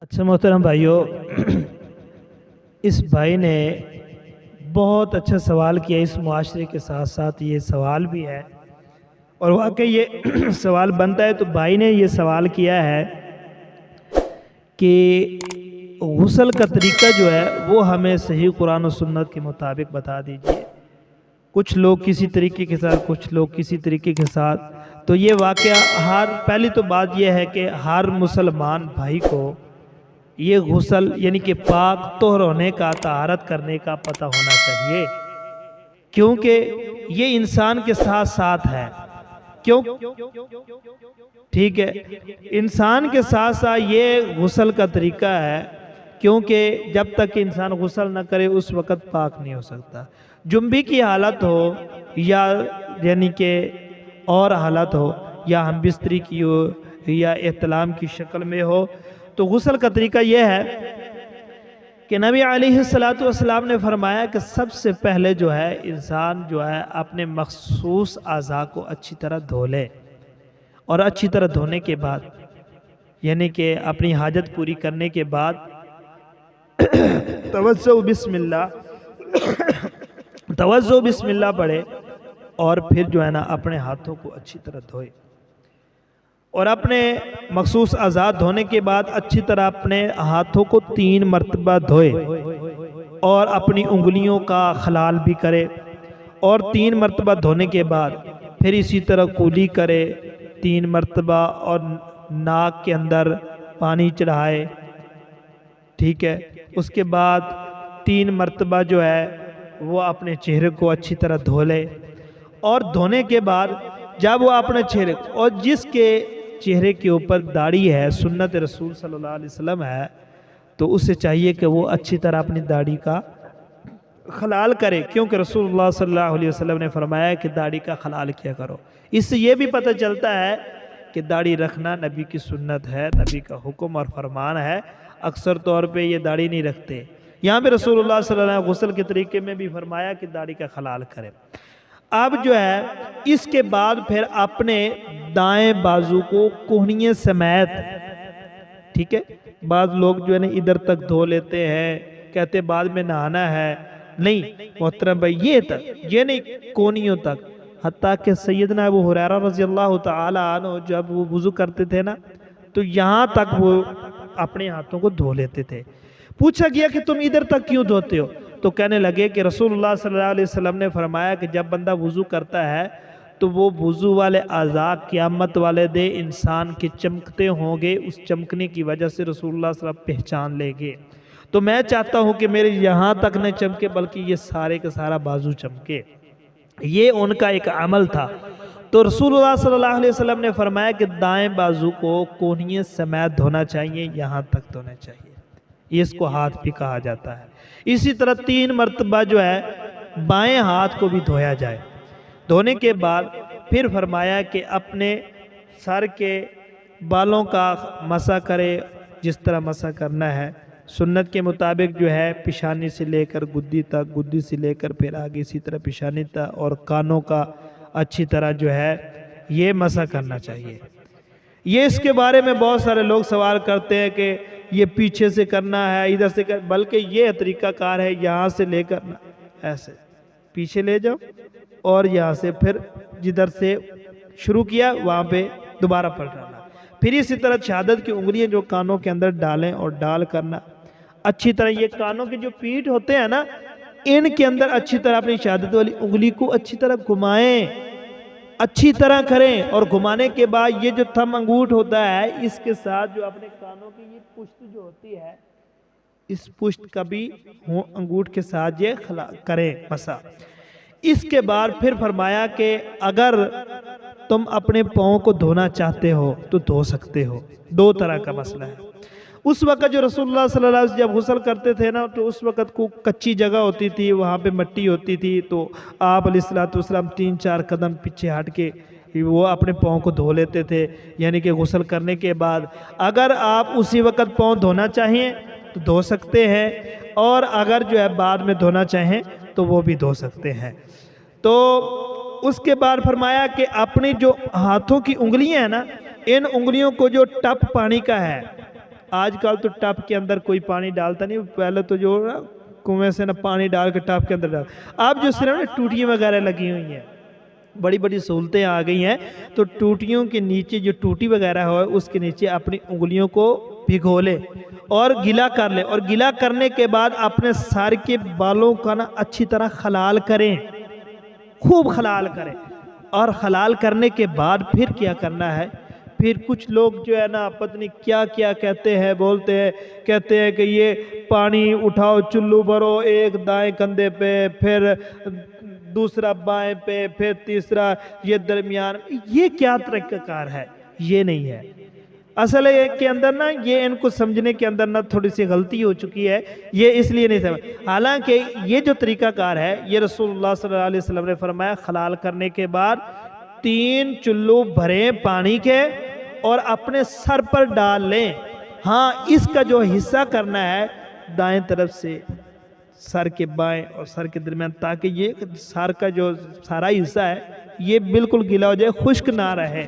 اچھا محترم بھائیوں، اس بھائی نے بہت اچھا سوال کیا۔ اس معاشرے کے ساتھ ساتھ یہ سوال بھی ہے اور واقعی یہ سوال بنتا ہے۔ تو بھائی نے یہ سوال کیا ہے کہ غسل کا طریقہ جو ہے وہ ہمیں صحیح قرآن و سنت کے مطابق بتا دیجئے۔ کچھ لوگ کسی طریقے کے ساتھ، کچھ لوگ کسی طریقے کے ساتھ۔ تو یہ واقعہ پہلی تو بات یہ ہے کہ ہر مسلمان بھائی کو یہ غسل یعنی کہ پاک طہر ہونے کا، طہارت کرنے کا پتہ ہونا چاہیے، کیونکہ یہ انسان کے ساتھ ساتھ ہے۔ کیوں؟ ٹھیک ہے، انسان کے ساتھ ساتھ یہ غسل کا طریقہ ہے، کیونکہ جب تک انسان غسل نہ کرے اس وقت پاک نہیں ہو سکتا۔ جنبی کی حالت ہو یا یعنی کہ اور حالت ہو، یا ہم بستری کی ہو یا احتلام کی شکل میں ہو، تو غسل کا طریقہ یہ ہے کہ نبی علیہ السلام نے فرمایا کہ سب سے پہلے جو ہے انسان جو ہے اپنے مخصوص اعضاء کو اچھی طرح دھو لے، اور اچھی طرح دھونے کے بعد یعنی کہ اپنی حاجت پوری کرنے کے بعد توضؤ بسم اللہ پڑھے، اور پھر جو ہے نا اپنے ہاتھوں کو اچھی طرح دھوئے، اور اپنے مخصوص اعضاء دھونے کے بعد اچھی طرح اپنے ہاتھوں کو 3 مرتبہ دھوئے، اور اپنی انگلیوں کا خلال بھی کرے، اور 3 مرتبہ دھونے کے بعد پھر اسی طرح کولی کرے 3 مرتبہ، اور ناک کے اندر پانی چڑھائے، ٹھیک ہے۔ اس کے بعد 3 مرتبہ جو ہے وہ اپنے چہرے کو اچھی طرح دھو لے، اور دھونے کے بعد جب وہ اپنے چہرے کو، اور جس کے چہرے کے اوپر داڑھی ہے، سنت رسول صلی اللہ علیہ وسلم ہے، تو اسے چاہیے کہ وہ اچھی طرح اپنی داڑھی کا خلال کرے، کیونکہ رسول اللہ صلی اللہ علیہ وسلم نے فرمایا کہ داڑھی کا خلال کیا کرو۔ اس سے یہ بھی پتہ چلتا ہے کہ داڑھی رکھنا نبی کی سنت ہے، نبی کا حکم اور فرمان ہے۔ اکثر طور پہ یہ داڑھی نہیں رکھتے۔ یہاں پہ رسول اللہ صلی اللہ علیہ وسلم غسل کے طریقے میں بھی فرمایا کہ داڑھی کا خلال کرے۔ اب جو ہے اس کے بعد پھر اپنے دائیں بازو کو کوہنیے سمیت، ٹھیک ہے، بعض لوگ جو ہے نا ادھر تک دھو لیتے ہیں، کہتے بعد میں نہانا ہے، نہیں محترم بھائی، یہ نہیں، کونیوں تک، حتیٰ کہ سیدنا ابو ہریرہ رضی اللہ تعالی عنہ جب وہ وضو کرتے تھے نا تو یہاں تک وہ اپنے ہاتھوں کو دھو لیتے تھے۔ پوچھا گیا کہ تم ادھر تک کیوں دھوتے ہو؟ تو کہنے لگے کہ رسول اللہ صلی اللہ علیہ وسلم نے فرمایا کہ جب بندہ وضو کرتا ہے تو وہ وضو والے اعضاء قیامت والے دے انسان کے چمکتے ہوں گے، اس چمکنے کی وجہ سے رسول اللہ صلی اللہ علیہ وسلم پہچان لے گے۔ تو میں چاہتا ہوں کہ میرے یہاں تک نہ چمکے بلکہ یہ سارے کا سارا بازو چمکے۔ یہ ان کا ایک عمل تھا۔ تو رسول اللہ صلی اللہ علیہ وسلم نے فرمایا کہ دائیں بازو کو کوہنیے سمیت دھونا چاہیے، یہاں تک دھونا چاہیے، اس کو ہاتھ بھی کہا جاتا ہے۔ اسی طرح 3 مرتبہ جو ہے بائیں ہاتھ کو بھی دھویا جائے۔ دھونے کے بعد پھر فرمایا کہ اپنے سر کے بالوں کا مسح کرے، جس طرح مسح کرنا ہے سنت کے مطابق، جو ہے پیشانی سے لے کر گدی تک، گدی سے لے کر پھر آگے اسی طرح پیشانی تک، اور کانوں کا اچھی طرح جو ہے یہ مسح کرنا چاہیے۔ یہ اس کے بارے میں بہت سارے لوگ سوال کرتے ہیں کہ یہ پیچھے سے کرنا ہے، ادھر سے بلکہ یہ طریقہ کار ہے، یہاں سے لے کر ایسے پیچھے لے جاؤ، اور یہاں سے پھر جدھر سے شروع کیا وہاں پہ دوبارہ پلٹانا، پھر اسی طرح شہادت کی انگلیاں جو کانوں کے اندر ڈالیں اور ڈال کرنا اچھی طرح۔ یہ کانوں کے جو پیٹ ہوتے ہیں نا، ان کے اندر اچھی طرح اپنی شہادت والی انگلی کو اچھی طرح گھمائیں، اچھی طرح کریں، اور گھمانے کے بعد یہ جو تھم انگوٹھ ہوتا ہے اس کے ساتھ جو اپنے کانوں کی یہ پشت جو ہوتی ہے، اس پشت کا بھی انگوٹھ کے ساتھ یہ کریں مسح۔ اس کے بعد پھر فرمایا کہ اگر تم اپنے پاؤں کو دھونا چاہتے ہو تو دھو سکتے ہو۔ 2 طرح کا مسئلہ ہے۔ اس وقت جو رسول اللہ صلی اللہ علیہ وسلم جب غسل کرتے تھے نا تو اس وقت کو کچی جگہ ہوتی تھی، وہاں پہ مٹی ہوتی تھی، تو آپ علیہ السلام 3-4 قدم پیچھے ہٹ کے وہ اپنے پاؤں کو دھو لیتے تھے، یعنی کہ غسل کرنے کے بعد۔ اگر آپ اسی وقت پاؤں دھونا چاہیں تو دھو سکتے ہیں، اور اگر جو ہے بعد میں دھونا چاہیں تو وہ بھی دھو سکتے ہیں۔ تو اس کے بعد فرمایا کہ اپنی جو ہاتھوں کی انگلیاں ہیں نا، ان انگلیوں کو جو ٹپ پانی کا ہے آج کل تو ٹپ کے اندر کوئی پانی ڈالتا نہیں، پہلے تو جو نا کنویں سے نا پانی ڈال کے ٹپ کے اندر ڈال، اب جو صرف نا ٹوٹیاں وغیرہ لگی ہوئی ہیں، بڑی بڑی سہولتیں آ گئی ہیں، تو ٹوٹیوں کے نیچے جو ٹوٹی وغیرہ ہو اس کے نیچے اپنی انگلیوں کو بھگو لے اور گیلا کر لے، اور گیلا کرنے کے بعد اپنے سر کے بالوں کا نا اچھی طرح خلال کریں، خوب خلال کریں، اور خلال کرنے کے بعد پھر کیا کرنا ہے، پھر کچھ لوگ جو ہے نا پتہ نہیں کیا کیا کہتے ہیں، بولتے ہیں، کہتے ہیں کہ یہ پانی اٹھاؤ چلو بھرو، ایک دائیں کندھے پہ، پھر دوسرا بائیں پہ، پھر تیسرا یہ درمیان، یہ کیا طریقہ کار ہے؟ یہ نہیں ہے اصل کے اندر نا، یہ ان کو سمجھنے کے اندر نا تھوڑی سی غلطی ہو چکی ہے، یہ اس لیے نہیں سمجھ، حالانکہ یہ جو طریقہ کار ہے یہ رسول اللہ صلی اللہ علیہ وسلم نے فرمایا خلال کرنے کے بعد 3 چلو بھریں پانی کے اور اپنے سر پر ڈال لیں، ہاں اس کا جو حصہ کرنا ہے دائیں طرف سے سر کے بائیں اور سر کے درمیان، تاکہ یہ سر کا جو سارا حصہ ہے یہ بالکل گیلا ہو جائے، خشک نہ رہے،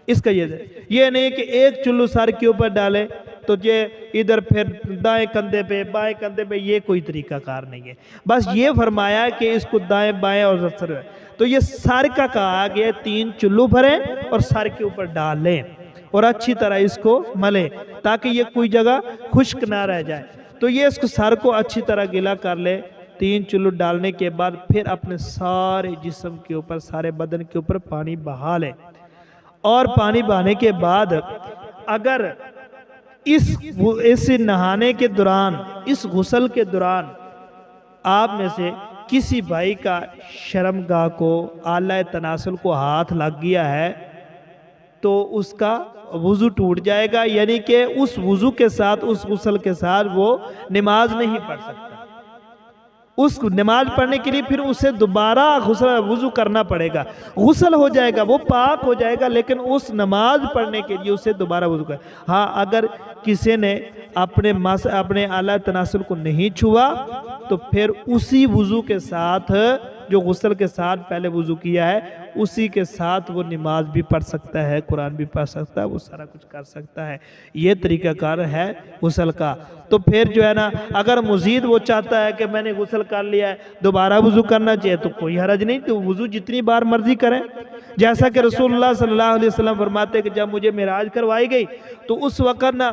اس کا یہ نہیں کہ ایک چلو سر کے اوپر ڈالے تو یہ ادھر پھر دائیں کندھے پہ بائیں کندھے پہ، یہ کوئی طریقہ کار نہیں ہے، بس یہ فرمایا کہ اس کو دائیں بائیں اور سر، تو یہ سر کا کہا گیا 3 چلو بھریں اور سر کے اوپر ڈال لیں اور اچھی طرح اس کو ملیں تاکہ یہ کوئی جگہ خشک نہ رہ جائے، تو یہ اس کو سر کو اچھی طرح گیلا کر لے، 3 چلو ڈالنے کے بعد پھر اپنے سارے جسم کے اوپر، سارے بدن کے اوپر پانی بہا لے، اور پانی بہانے کے بعد اگر اس نہانے کے دوران، اس غسل کے دوران آپ میں سے کسی بھائی کا شرمگاہ کو، آلہ تناسل کو ہاتھ لگ گیا ہے تو اس کا وضو ٹوٹ جائے گا، یعنی کہ اس وضو کے ساتھ، اس غسل کے ساتھ وہ نماز نہیں پڑھ سکتا، اس نماز پڑھنے کے لیے پھر اسے دوبارہ وضو کرنا پڑے گا، غسل ہو جائے گا، وہ پاک ہو جائے گا، لیکن اس نماز پڑھنے کے لیے اسے دوبارہ وضو کرنا۔ ہاں اگر کسی نے اپنے اعلیٰ تناسل کو نہیں چھوا تو پھر اسی وضو کے ساتھ، جو غسل کے ساتھ پہلے وضو کیا ہے اسی کے ساتھ وہ نماز بھی پڑھ سکتا ہے، قرآن بھی پڑھ سکتا ہے، وہ سارا کچھ کر سکتا ہے، یہ طریقہ کار ہے غسل کا۔ تو پھر جو ہے نا اگر مزید وہ چاہتا ہے کہ میں نے غسل کر لیا ہے دوبارہ وضو کرنا چاہیے تو کوئی حرج نہیں، تو وضو جتنی بار مرضی کریں، جیسا کہ رسول اللہ صلی اللہ علیہ وسلم فرماتے ہیں کہ جب مجھے معراج کروائی گئی تو اس وقت نا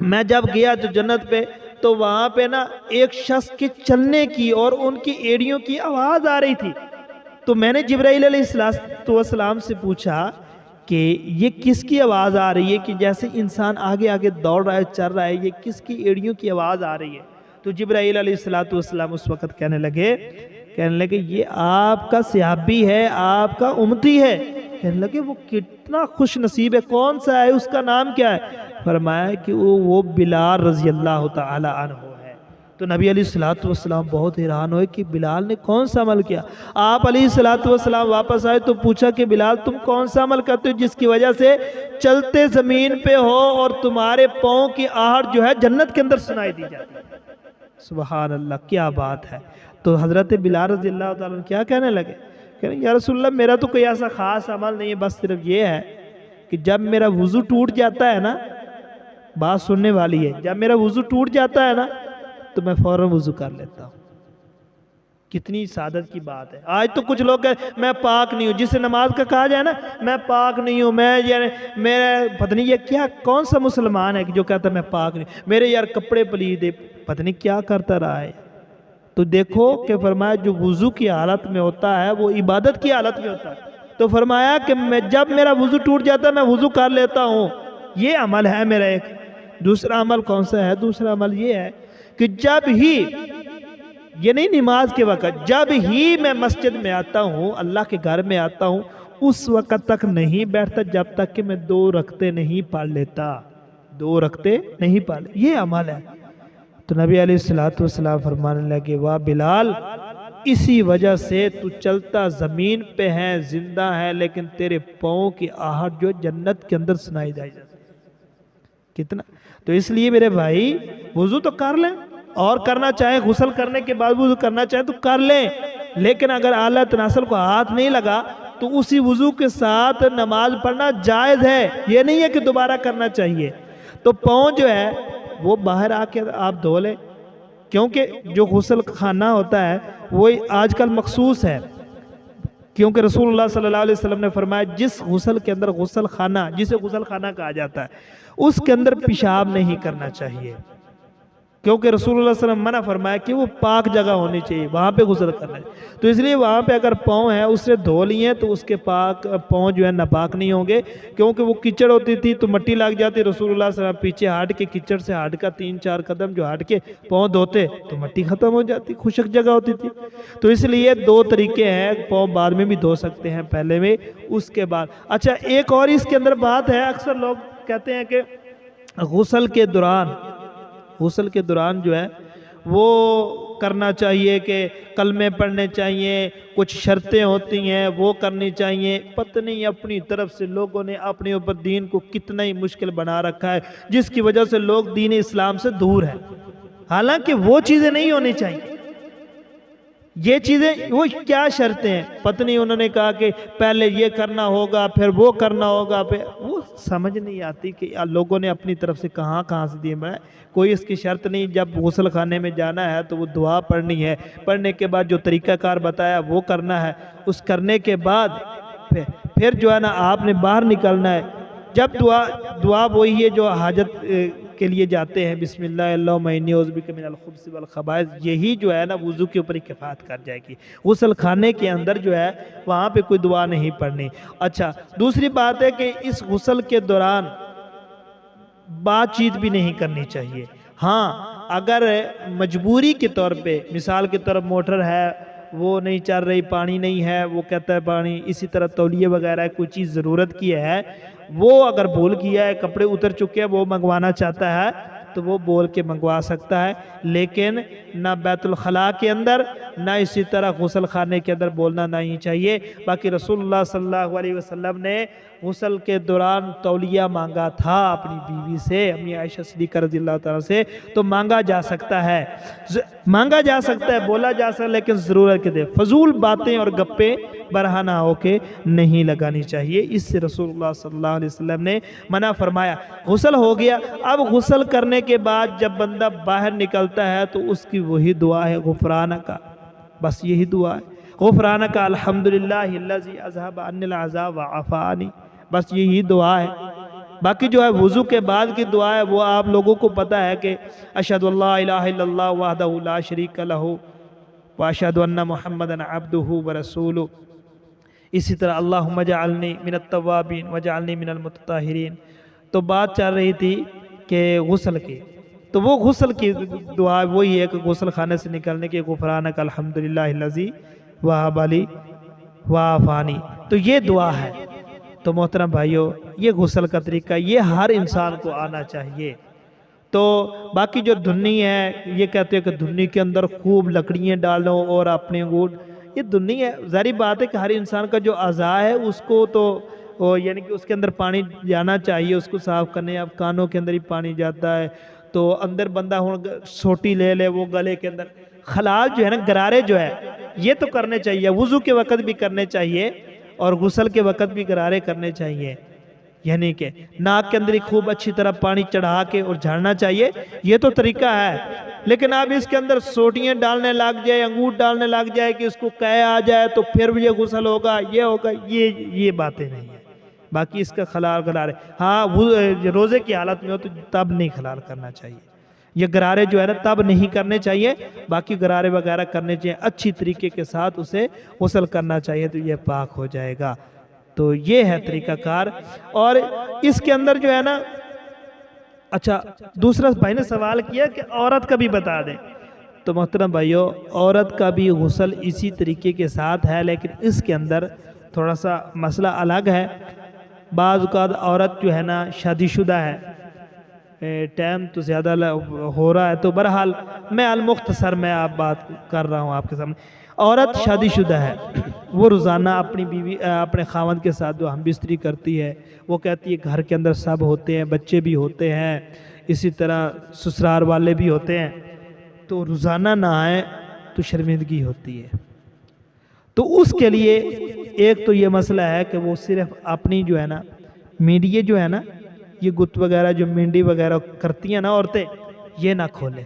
میں جب گیا تو جنت پہ، تو وہاں پہ نا ایک شخص کے چلنے کی اور ان کی ایڑیوں کی آواز آ رہی تھی، تو میں نے جبرائیل علیہ السلام سے پوچھا کہ یہ کس کی آواز آ رہی ہے، کہ جیسے انسان آگے آگے دوڑ رہا ہے، چل رہا ہے، یہ کس کی ایڑیوں کی آواز آ رہی ہے؟ تو جبرائیل علیہ السلام اس وقت کہنے لگے یہ آپ کا صحابی ہے، آپ کا امتی ہے۔ کہنے لگے وہ کتنا خوش نصیب ہے، کون سا ہے، اس کا نام کیا ہے؟ فرمایا کہ وہ بلال رضی اللہ تعالی عنہ ہے۔ تو نبی علیہ السلام بہت حیران ہوئے کہ بلال نے کون سا عمل کیا۔ آپ علیہ السلام واپس آئے تو پوچھا کہ بلال تم کون سا عمل کرتے ہو جس کی وجہ سے چلتے زمین پہ ہو اور تمہارے پاؤں کی آہٹ جو ہے جنت کے اندر سنائی دی جاتی ہے؟ سبحان اللہ، کیا بات ہے۔ تو حضرت بلال رضی اللہ تعالیٰ عنہ کیا کہنے لگے؟ کہنے یا رسول اللہ میرا تو کوئی ایسا خاص عمل نہیں ہے، بس صرف یہ ہے کہ جب میرا وضو ٹوٹ جاتا ہے نا، بات سننے والی ہے، جب میرا وضو ٹوٹ جاتا ہے نا تو میں فوراً وضو کر لیتا ہوں۔ کتنی سعادت کی بات ہے۔ آج تو کچھ لوگ کہتے ہیں میں پاک نہیں ہوں، جسے نماز کا کہا جائے نا میں پاک نہیں ہوں، میں پتہ نہیں یہ کیا، کون سا مسلمان ہے جو کہتا ہے میں پاک نہیں، میرے یار کپڑے پلید ہے، پتہ نہیں کیا کرتا رہا ہے۔ تو دیکھو کہ فرمایا جو وضو کی حالت میں ہوتا ہے وہ عبادت کی حالت میں ہوتا ہے، تو فرمایا کہ جب میرا وضو ٹوٹ جاتا ہے میں وضو کر لیتا ہوں، یہ عمل ہے میرا ایک۔ دوسرا عمل کون سا ہے؟ دوسرا عمل یہ ہے کہ جب ہی، یہ نہیں نماز کے وقت، جب ہی میں مسجد میں آتا ہوں، اللہ کے گھر میں آتا ہوں، اس وقت تک نہیں بیٹھتا جب تک کہ میں 2 رکعتیں نہیں پڑھ لیتا، 2 رکعتیں نہیں پڑھ لیتا، یہ عمل ہے۔ تو نبی علیہ السلام فرمانے لگے واہ بلال، اسی وجہ سے تو چلتا زمین پہ ہے، زندہ ہے، لیکن تیرے پاؤں کی آہٹ جو جنت کے اندر سنائی جائے جاتی ہے۔ کتنا، تو اس لیے میرے بھائی وضو تو کر لیں، اور کرنا چاہے غسل کرنے کے بعد وضو کرنا چاہے تو کر لیں، لیکن اگر اعلیٰ تناسل کو ہاتھ نہیں لگا تو اسی وضو کے ساتھ نماز پڑھنا جائز ہے، یہ نہیں ہے کہ دوبارہ کرنا چاہیے۔ تو پاؤں جو ہے وہ باہر آ کے آپ دھو لیں، کیونکہ جو غسل خانہ ہوتا ہے وہ آج کل مخصوص ہے، کیونکہ رسول اللہ صلی اللہ علیہ وسلم نے فرمایا جس غسل کے اندر غسل خانہ، جسے غسل خانہ کہا جاتا ہے، اس کے اندر پیشاب نہیں کرنا چاہیے، کیونکہ رسول اللہ صلی اللہ علیہ وسلم منع فرمایا کہ وہ پاک جگہ ہونی چاہیے، وہاں پہ غسل کرنا ہے، تو اس لیے وہاں پہ اگر پاؤں ہے اسے دھو لیے تو اس کے پاؤں جو ہے ناپاک نہیں ہوں گے، کیونکہ وہ کیچڑ ہوتی تھی تو مٹی لگ جاتی، رسول اللہ صلی اللہ علیہ وسلم پیچھے ہٹ کے کیچڑ سے ہٹ کا 3-4 قدم جو ہٹ کے پاؤں دھوتے تو مٹی ختم ہو جاتی، خشک جگہ ہوتی تھی، تو اس لیے 2 طریقے ہیں، پاؤں بعد میں بھی دھو سکتے ہیں، پہلے میں اس کے بعد۔ اچھا ایک اور اس کے اندر بات ہے، اکثر لوگ کہتے ہیں کہ غسل کے دوران جو ہے وہ کرنا چاہیے کہ کلمے پڑھنے چاہیے، کچھ شرطیں ہوتی ہیں وہ کرنی چاہیے، پتہ نہیں اپنی طرف سے لوگوں نے اپنے اوپر دین کو کتنا ہی مشکل بنا رکھا ہے، جس کی وجہ سے لوگ دین اسلام سے دور ہیں، حالانکہ وہ چیزیں نہیں ہونی چاہیے، یہ چیزیں وہ کیا شرطیں ہیں، پتہ نہیں انہوں نے کہا کہ پہلے یہ کرنا ہوگا پھر وہ کرنا ہوگا، پھر وہ سمجھ نہیں آتی کہ لوگوں نے اپنی طرف سے کہاں سے دیے بنائے، کوئی اس کی شرط نہیں، جب غسل خانے میں جانا ہے تو وہ دعا پڑھنی ہے، پڑھنے کے بعد جو طریقہ کار بتایا وہ کرنا ہے، اس کرنے کے بعد پھر جو ہے نا آپ نے باہر نکلنا ہے، جب دعا وہی ہے جو حاجت کے لیے جاتے ہیں، بسم اللہ اللہم انی اعوذ بک من الخبث والخبائث، یہی جو ہے نا وضو کے اوپر ہی کفایت کر جائے گی، غسل خانے کے اندر جو ہے وہاں پہ کوئی دعا نہیں پڑھنی۔ اچھا دوسری بات ہے کہ اس غسل کے دوران بات چیت بھی نہیں کرنی چاہیے، ہاں اگر مجبوری کے طور پہ، مثال کے طور موٹر ہے وہ نہیں چل رہی، پانی نہیں ہے، وہ کہتا ہے پانی، اسی طرح تولیے وغیرہ کوئی چیز ضرورت کی ہے، وہ اگر بھول گیا ہے، کپڑے اتر چکے ہیں، وہ منگوانا چاہتا ہے تو وہ بول کے منگوا سکتا ہے، لیکن نہ بیت الخلاء کے اندر نہ اسی طرح غسل خانے کے اندر بولنا نہیں چاہیے۔ باقی رسول اللہ صلی اللہ علیہ وسلم نے غسل کے دوران تولیہ مانگا تھا اپنی بیوی سے، امی عائشہ صدیقہ رضی اللہ تعالیٰ سے، تو مانگا جا سکتا ہے، بولا جا سکتا ہے، لیکن ضرورت کے دے، فضول باتیں اور گپیں برہنہ ہو کے نہیں لگانی چاہیے، اس سے رسول اللہ صلی اللہ علیہ وسلم نے منع فرمایا۔ غسل ہو گیا، اب غسل کرنے کے بعد جب بندہ باہر نکلتا ہے تو اس کی وہی دعا ہے غفرانک، بس یہی دعا ہے، غفرانک الحمدللہ الذی اذھب عنی العذاب وعافانی، بس یہی دعا ہے۔ باقی جو ہے وضو کے بعد کی دعا ہے وہ آپ لوگوں کو پتہ ہے کہ اشہد ان لا الہ الا اللہ وحدہ لا شریک لہ واشہد ان محمدا عبدہ ورسولہ، اسی طرح اللہم اجعلنی من التوابین واجعلنی من المتطہرین۔ تو بات چل رہی تھی کہ غسل کی، تو وہ غسل کی دعا وہی ہے کہ غسل خانے سے نکلنے کے غفرانک الحمدللہ الذی وہب لی وعافانی، تو یہ دعا ہے۔ تو محترم بھائیو، یہ غسل کا طریقہ یہ ہر انسان کو آنا چاہیے۔ تو باقی جو دھنی ہے، یہ کہتے ہیں کہ دھنی کے اندر خوب لکڑیاں ڈالو اور اپنے انگوٹ، یہ دھنی ہے، ظاہری بات ہے کہ ہر انسان کا جو اعضاء ہے اس کو تو یعنی کہ اس کے اندر پانی جانا چاہیے، اس کو صاف کرنے، اب کانوں کے اندر ہی پانی جاتا ہے تو اندر بندہ سوٹی لے لے وہ گلے کے اندر، خلال جو ہے نا، گرارے جو ہے یہ تو کرنے چاہیے، وضو کے وقت بھی کرنے چاہیے اور غسل کے وقت بھی گرارے کرنے چاہیے، یعنی کہ ناک کے اندر خوب اچھی طرح پانی چڑھا کے اور جھاڑنا چاہیے، یہ تو طریقہ ہے۔ لیکن اب اس کے اندر سوٹیاں ڈالنے لگ جائے، انگوٹ ڈالنے لگ جائے کہ اس کو قے آ جائے تو پھر بھی یہ غسل ہوگا، یہ ہوگا، یہ باتیں نہیں ہیں۔ باقی اس کا خلال گرارے، ہاں روزے کی حالت میں ہو تو تب نہیں خلال کرنا چاہیے، یہ گرارے جو ہے نا تب نہیں کرنے چاہیے، باقی گرارے وغیرہ کرنے چاہیے، اچھی طریقے کے ساتھ اسے غسل کرنا چاہیے تو یہ پاک ہو جائے گا۔ تو یہ ہے طریقہ کار۔ اور اس کے اندر جو ہے نا، اچھا دوسرا بھائی نے سوال کیا کہ عورت کا بھی بتا دیں، تو محترم بھائیو عورت کا بھی غسل اسی طریقے کے ساتھ ہے، لیکن اس کے اندر تھوڑا سا مسئلہ الگ ہے۔ بعض اوقات عورت جو ہے نا شادی شدہ ہے، ٹائم تو زیادہ ہو رہا ہے تو بہرحال میں المختصر میں آپ بات کر رہا ہوں آپ کے سامنے، عورت شادی شدہ ہے، وہ روزانہ اپنی بیوی اپنے خاوند کے ساتھ جو ہم بستری کرتی ہے، وہ کہتی ہے گھر کے اندر سب ہوتے ہیں، بچے بھی ہوتے ہیں، اسی طرح سسرال والے بھی ہوتے ہیں، تو روزانہ نہ آئے تو شرمندگی ہوتی ہے۔ تو اس کے لیے ایک تو یہ مسئلہ ہے کہ وہ صرف اپنی جو ہے نا میڈیا جو ہے نا یہ گت وغیرہ جو مینڈی وغیرہ کرتی ہیں نا عورتیں، یہ نہ کھولیں.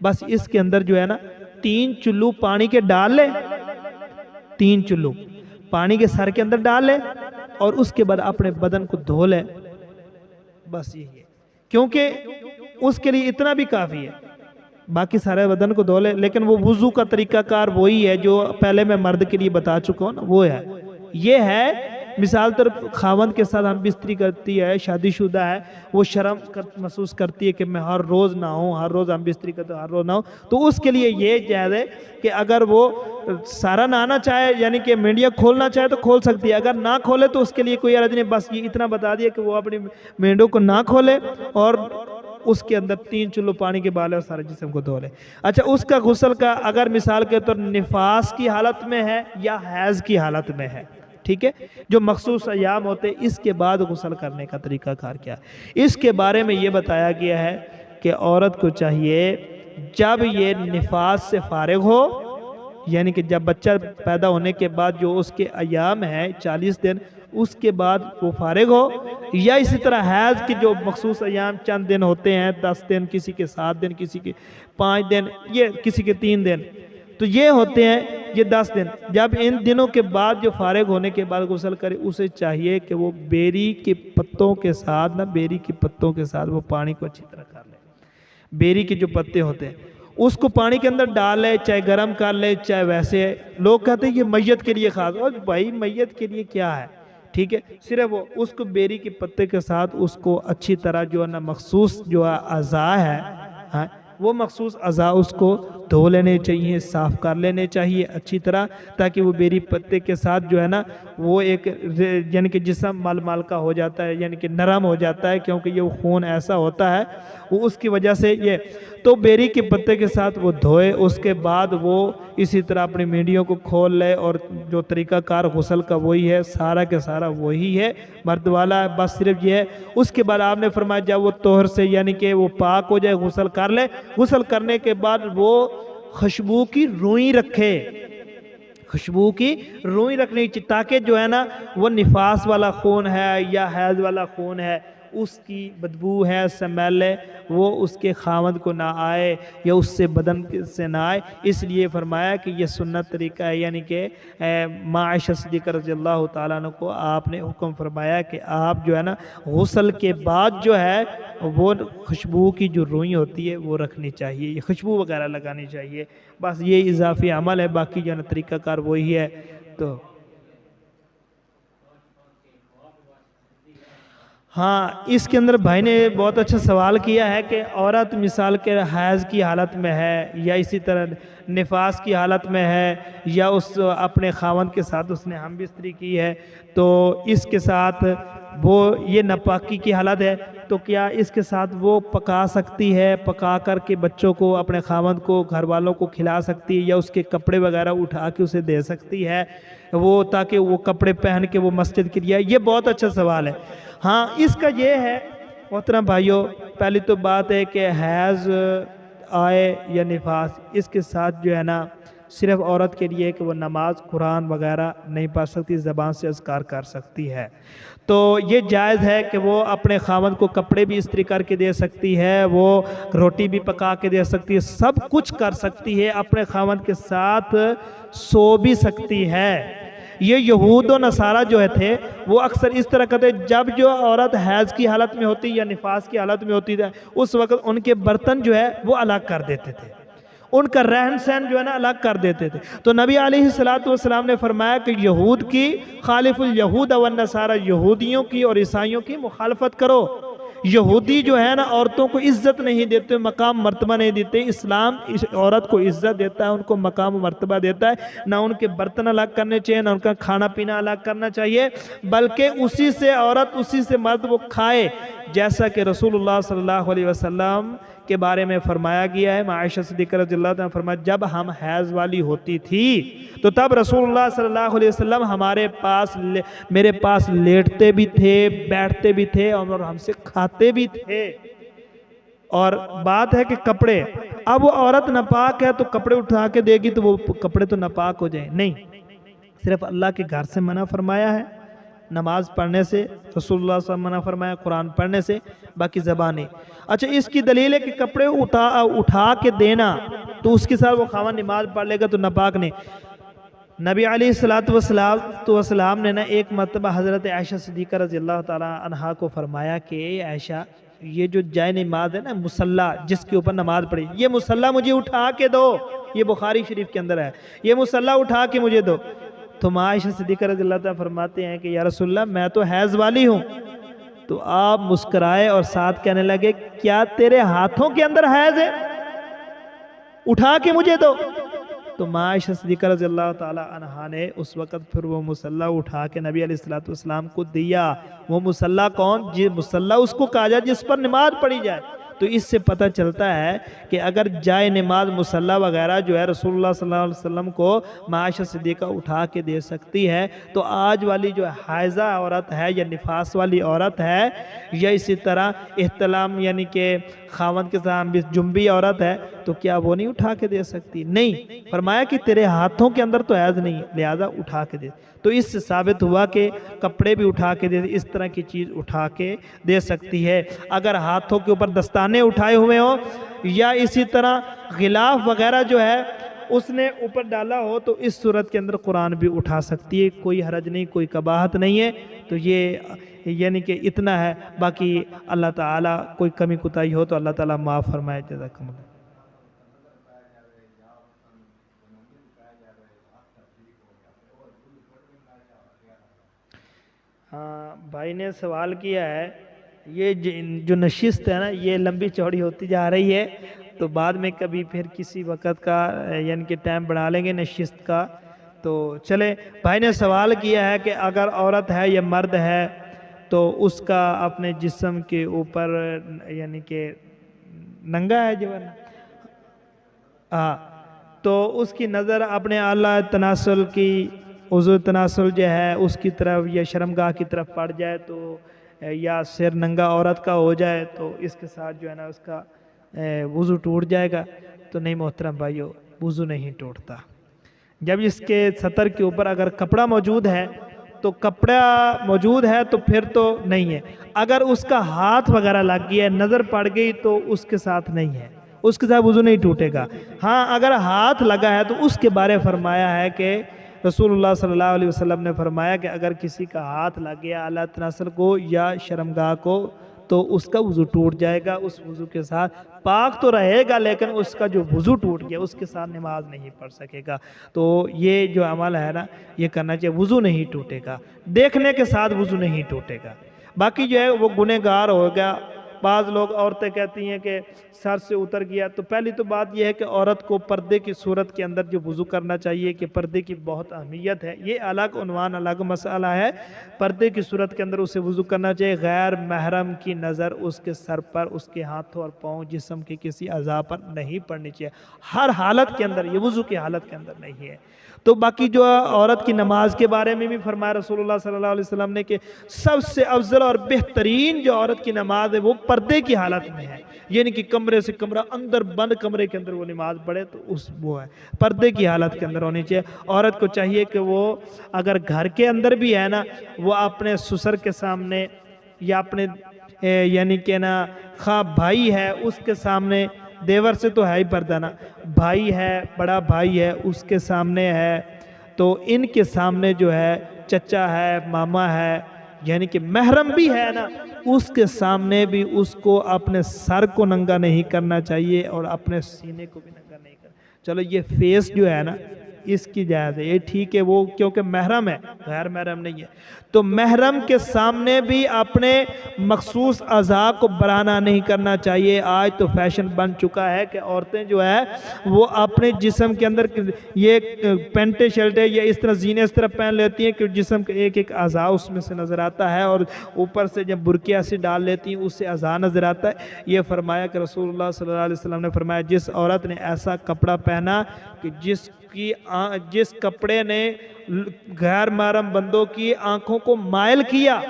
بس اس کے اندر جو ہے نا 3 چلو پانی کے ڈال لے، 3 چلو پانی کے سر کے اندر ڈال لے اور اس کے بعد اپنے بدن کو دھو لے. بس یہی ہے، کیونکہ اس کے لیے اتنا بھی کافی ہے. باقی سارے بدن کو دھو لے، لیکن وہ وضو کا طریقہ کار وہی ہے جو پہلے میں مرد کے لیے بتا چکا ہوں نا، وہ ہے. یہ ہے مثال طور خاوند کے ساتھ ہم بستری کرتی ہے، شادی شدہ ہے، وہ شرم محسوس کرتی ہے کہ میں ہر روز نہ ہوں، ہر روز ہم بستری کرتے ہر روز نہ ہوں، تو اس کے لیے یہ جائز ہے کہ اگر وہ سارا نہانا چاہے یعنی کہ مینڈیاں کھولنا چاہے تو کھول سکتی ہے، اگر نہ کھولے تو اس کے لیے کوئی عرض نہیں. بس یہ اتنا بتا دیا کہ وہ اپنی مینڈوں کو نہ کھولے اور اس کے اندر 3 چلو پانی کے بالے اور سارے جسم کو دھو لے. اچھا، اس کا غسل کا اگر مثال کے طور نفاس کی حالت میں ہے یا حیض کی حالت میں ہے، ٹھیک ہے، جو مخصوص ایام ہوتے اس کے بعد غسل کرنے کا طریقہ کار کیا ہے، اس کے بارے میں یہ بتایا گیا ہے کہ عورت کو چاہیے جب یہ نفاس سے فارغ ہو، یعنی کہ جب بچہ پیدا ہونے کے بعد جو اس کے ایام ہیں 40 دن، اس کے بعد وہ فارغ ہو، یا اسی طرح حیض کی جو مخصوص ایام چند دن ہوتے ہیں، 10 دن، کسی کے 7 دن، کسی کے 5 دن، یہ کسی کے 3 دن، تو یہ ہوتے ہیں یہ 10 دن. جب ان دنوں کے بعد جو فارغ ہونے کے بعد غسل کرے، اسے چاہیے کہ وہ بیری کے پتوں کے ساتھ بیری کے پتوں کے ساتھ وہ پانی کو اچھی طرح کر لے. بیری کے جو پتے ہوتے ہیں اس کو پانی کے اندر ڈال لے، چاہے گرم کر لے چاہے ویسے. لوگ کہتے ہیں یہ میت کے لیے خاص، اور بھائی میت کے لیے کیا ہے، ٹھیک ہے، صرف وہ اس کو بیری کے پتے کے ساتھ اس کو اچھی طرح جو ہے نا مخصوص جو اعضاء ہے وہ مخصوص اعضاء اس کو دھو لینے چاہیے، صاف کر لینے چاہیے اچھی طرح، تاکہ وہ بیری پتے کے ساتھ جو ہے نا وہ ایک یعنی کہ جسم مل مل کا ہو جاتا ہے، یعنی کہ نرم ہو جاتا ہے، کیونکہ یہ خون ایسا ہوتا ہے وہ اس کی وجہ سے یہ. تو بیری کے پتے کے ساتھ وہ دھوئے، اس کے بعد وہ اسی طرح اپنی مینڈیوں کو کھول لے، اور جو طریقہ کار غسل کا وہی ہے، سارا کے سارا وہی ہے، مرد والا ہے، بس صرف یہ ہے. اس کے بعد آپ نے فرمایا جب وہ طہر سے یعنی کہ وہ پاک ہو جائے غسل کر لے. غسل کرنے کے بعد وہ خوشبو کی روئی رکھے، خوشبو کی روئی رکھنی چاہیے، تاکہ جو ہے نا وہ نفاس والا خون ہے یا حیض والا خون ہے، اس کی بدبو ہے، سمیل ہے، وہ اس کے خاوند کو نہ آئے یا اس سے بدن سے نہ آئے. اس لیے فرمایا کہ یہ سنت طریقہ ہے، یعنی کہ عائشہ صدیقہ رضی اللہ تعالیٰ عنہ کو آپ نے حکم فرمایا کہ آپ جو ہے نا غسل کے بعد جو ہے وہ خوشبو کی جو روئی ہوتی ہے وہ رکھنی چاہیے، یہ خوشبو وغیرہ لگانی چاہیے. بس یہ اضافی عمل ہے، باقی جو ہے نا طریقہ کار وہی ہے. تو ہاں، اس کے اندر بھائی نے بہت اچھا سوال کیا ہے کہ عورت مثال کے حیض کی حالت میں ہے یا اسی طرح نفاس کی حالت میں ہے یا اس اپنے خاوند کے ساتھ اس نے ہم بستری کی ہے، تو اس کے ساتھ وہ یہ ناپاکی کی حالت ہے، تو کیا اس کے ساتھ وہ پکا سکتی ہے، پکا کر کے بچوں کو اپنے خاوند کو گھر والوں کو کھلا سکتی ہے، یا اس کے کپڑے وغیرہ اٹھا کے اسے دے سکتی ہے وہ، تاکہ وہ کپڑے پہن کے وہ مسجد کے لیے؟ یہ بہت اچھا سوال ہے. ہاں، اس کا یہ ہے محترم بھائیوں، پہلی تو بات ہے کہ حیض آئے یا نفاس، اس کے ساتھ جو ہے نا صرف عورت کے لیے کہ وہ نماز قرآن وغیرہ نہیں پڑھ سکتی، زبان سے اذکار کر سکتی ہے. تو یہ جائز ہے کہ وہ اپنے خاوند کو کپڑے بھی استری کر کے دے سکتی ہے، وہ روٹی بھی پکا کے دے سکتی ہے، سب کچھ کر سکتی ہے، اپنے خاوند کے ساتھ سو بھی سکتی ہے. یہ یہود و نصارہ جو تھے وہ اکثر اس طرح کرتے، جب جو عورت حیض کی حالت میں ہوتی یا نفاس کی حالت میں ہوتی ہے اس وقت ان کے برتن جو ہے وہ الگ کر دیتے تھے، ان کا رہن سہن جو ہے نا الگ کر دیتے تھے. تو نبی علیہ السلام نے فرمایا کہ یہود کی خالف الیہود والنصارى، یہودیوں کی اور عیسائیوں کی مخالفت کرو. یہودی جو ہے نا عورتوں کو عزت نہیں دیتے، مقام مرتبہ نہیں دیتے. اسلام اس عورت کو عزت دیتا ہے، ان کو مقام و مرتبہ دیتا ہے. نہ ان کے برتن الگ کرنے چاہیے، نہ ان کا کھانا پینا الگ کرنا چاہیے، بلکہ اسی سے عورت اسی سے مرد وہ کھائے، جیسا کہ رسول اللہ صلی اللہ علیہ وسلم کے بارے میں فرمایا گیا ہے. عائشہ صدیقہ رضی اللہ عنہا فرمایا جب ہم حیض والی ہوتی تھی تو تب رسول اللہ صلی اللہ علیہ وسلم میرے پاس لیٹتے بھی تھے، بیٹھتے بھی تھے اور ہم سے کھاتے بھی تھے. اور بات ہے کہ کپڑے، اب وہ عورت ناپاک ہے تو کپڑے اٹھا کے دے گی تو وہ کپڑے تو ناپاک ہو جائیں؟ نہیں، صرف اللہ کے گھر سے منع فرمایا ہے نماز پڑھنے سے، رسول اللہ صلی اللہ علیہ وسلم منع فرمایا قرآن پڑھنے سے، باقی زبانیں۔ اچھا اس کی دلیل ہے کہ کپڑے اٹھا کے دینا تو اس کے ساتھ وہ خاوند نماز پڑھ لے گا تو ناپاک نہیں۔ نبی علیہ السلام نے ایک مرتبہ حضرت عائشہ صدیقہ رضی اللہ تعالیٰ عنہا کو فرمایا کہ عائشہ یہ جو جائے نماز ہے نا، مصلی جس کے اوپر نماز پڑھی، یہ مصلی مجھے اٹھا کے دو، یہ بخاری شریف کے اندر ہے، یہ مصلی اٹھا کے مجھے دو۔ تو عائشہ صدیقہ رضی اللہ تعالیٰ فرماتے ہیں کہ یا رسول اللہ میں تو حیض والی ہوں۔ تو آپ مسکرائے اور ساتھ کہنے لگے کیا تیرے ہاتھوں کے اندر حیض ہے؟ اٹھا کے مجھے دو۔ تو عائشہ صدیقہ رضی اللہ تعالی عنہا نے اس وقت پھر وہ مصلی اٹھا کے نبی علیہ السلام کو دیا۔ وہ مصلی کون؟ مصلی اس کو کہا جائے جس پر نماز پڑھی جائے۔ تو اس سے پتہ چلتا ہے کہ اگر جائے نماز مصلی وغیرہ جو ہے رسول اللہ صلی اللہ علیہ وسلم کو عائشہ صدیقہ اٹھا کے دے سکتی ہے، تو آج والی جو حائضہ عورت ہے یا نفاس والی عورت ہے یا اسی طرح احتلام یعنی کہ خاوند کے ساتھ جنبی عورت ہے تو کیا وہ نہیں اٹھا کے دے سکتی؟ نہیں، فرمایا کہ تیرے ہاتھوں کے اندر تو حیض نہیں، لہذا اٹھا کے دے۔ تو اس سے ثابت ہوا کہ کپڑے بھی اٹھا کے دے، اس طرح کی چیز اٹھا کے دے سکتی ہے۔ اگر ہاتھوں کے اوپر دستانے اٹھائے ہوئے ہوں یا اسی طرح غلاف وغیرہ جو ہے اس نے اوپر ڈالا ہو تو اس صورت کے اندر قرآن بھی اٹھا سکتی ہے، کوئی حرج نہیں، کوئی قباحت نہیں ہے۔ تو یہ یعنی کہ اتنا ہے، باقی اللہ تعالیٰ کوئی کمی کوتاہی ہو تو اللہ تعالیٰ معاف فرمائے۔ جزاکم اللہ۔ ہاں بھائی نے سوال کیا ہے، یہ جو نشست ہے نا یہ لمبی چوڑی ہوتی جا رہی ہے، تو بعد میں کبھی پھر کسی وقت کا یعنی کہ ٹائم بنا لیں گے نشست کا۔ تو چلے، بھائی نے سوال کیا ہے کہ اگر عورت ہے یا مرد ہے تو اس کا اپنے جسم کے اوپر یعنی کہ ننگا ہے جو ہاں تو اس کی نظر اپنے اعلیٰ تناسل کی عضو تناسل جو ہے اس کی طرف یا شرمگاہ کی طرف پڑ جائے تو یا سر ننگا عورت کا ہو جائے تو اس کے ساتھ جو ہے نا اس کا وضو ٹوٹ جائے گا۔ تو نہیں محترم بھائیو، وضو نہیں ٹوٹتا۔ جب اس کے سطر کے اوپر اگر کپڑا موجود ہے تو کپڑا موجود ہے تو پھر تو نہیں ہے۔ اگر اس کا ہاتھ وغیرہ لگ گیا، نظر پڑ گئی تو اس کے ساتھ نہیں ہے، اس کے ساتھ وضو نہیں ٹوٹے گا۔ ہاں اگر ہاتھ لگا ہے تو اس کے بارے فرمایا ہے کہ رسول اللہ صلی اللہ علیہ وسلم نے فرمایا کہ اگر کسی کا ہاتھ لگ گیا اعلیٰ تناسل کو یا شرمگاہ کو تو اس کا وضو ٹوٹ جائے گا، اس وضو کے ساتھ پاک تو رہے گا لیکن اس کا جو وضو ٹوٹ گیا اس کے ساتھ نماز نہیں پڑھ سکے گا۔ تو یہ جو عمل ہے نا یہ کرنا چاہیے، وضو نہیں ٹوٹے گا، دیکھنے کے ساتھ وضو نہیں ٹوٹے گا۔ باقی جو ہے وہ گنہگار ہو گیا۔ بعض لوگ عورتیں کہتی ہیں کہ سر سے اتر گیا، تو پہلی تو بات یہ ہے کہ عورت کو پردے کی صورت کے اندر جو وضو کرنا چاہیے کہ پردے کی بہت اہمیت ہے، یہ الگ عنوان الگ مسئلہ ہے۔ پردے کی صورت کے اندر اسے وضو کرنا چاہیے، غیر محرم کی نظر اس کے سر پر، اس کے ہاتھوں اور پاؤں جسم کے کسی اعضاء پر نہیں پڑنی چاہیے، ہر حالت کے اندر، یہ وضو کی حالت کے اندر نہیں ہے۔ تو باقی جو عورت کی نماز کے بارے میں بھی فرمایا رسول اللہ صلی اللہ علیہ وسلم نے کہ سب سے افضل اور بہترین جو عورت کی نماز ہے وہ پردے کی حالت میں ہے، یعنی کہ کمرے سے کمرہ اندر بند کمرے کے اندر وہ نماز پڑھے تو وہ ہے پردے کی حالت کے اندر ہونی چاہیے۔ عورت کو چاہیے کہ وہ اگر گھر کے اندر بھی ہے نا وہ اپنے سسر کے سامنے یا اپنے یعنی کہ نا خواہ بھائی ہے اس کے سامنے، دیور سے تو ہے ہی پردہ نا، بھائی ہے، بڑا بھائی ہے اس کے سامنے ہے تو ان کے سامنے جو ہے چچا ہے، ماما ہے، یعنی کہ محرم بھی ہے نا، اس کے سامنے بھی اس کو اپنے سر کو ننگا نہیں کرنا چاہیے اور اپنے سینے کو بھی ننگا نہیں کرنا۔ چلو یہ فیس جو ہے نا اس کی جائز ہے، یہ ٹھیک ہے، وہ کیونکہ محرم ہے، غیر محرم نہیں ہے۔ تو محرم کے سامنے بھی اپنے مخصوص اعضاء کو برانا نہیں کرنا چاہیے۔ آج تو فیشن بن چکا ہے کہ عورتیں جو ہے وہ اپنے جسم کے اندر یہ پینٹیں شرٹیں یا اس طرح زینے اس طرح پہن لیتی ہیں کہ جسم کا ایک ایک اعضاء اس میں سے نظر آتا ہے، اور اوپر سے جب برقعہ سے ڈال لیتی ہیں اس سے اعضاء نظر آتا ہے۔ یہ فرمایا کہ رسول اللہ صلی اللہ علیہ وسلم نے فرمایا جس عورت نے ایسا کپڑا پہنا کہ جس کپڑے نے غیر محرم بندوں کی آنکھوں کو مائل کیا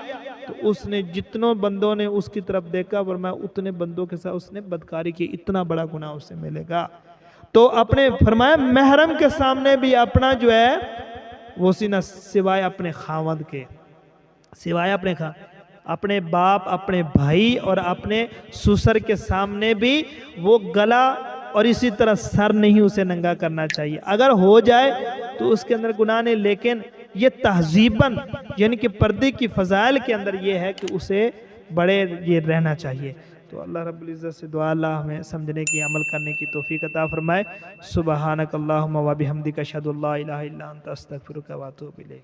تو اس نے جتنوں بندوں نے اس کی طرف دیکھا فرمایا اتنے بندوں کے ساتھ اس نے بدکاری کی، اتنا بڑا گناہ اسے ملے گا۔ تو اپنے فرمایا محرم کے سامنے بھی اپنا جو ہے وہ سینہ سوائے اپنے خاوند کے سوائے اپنے باپ، اپنے بھائی اور اپنے سسر کے سامنے بھی وہ گلا اور اسی طرح سر نہیں اسے ننگا کرنا چاہیے. اگر ہو جائے تو اس کے اندر گناہ نہیں، لیکن یہ تہذیباً یعنی کہ پردے کی فضائل کے اندر یہ ہے کہ اسے بڑے یہ رہنا چاہیے. تو اللہ رب العزت سے دعا اللہ ہمیں سمجھنے کی، عمل کرنے کی توفیق عطا فرمائے. سبحانک اللہم و بحمدک اشہد ان لا الہ الا انت استغفرک و اتوب الیک.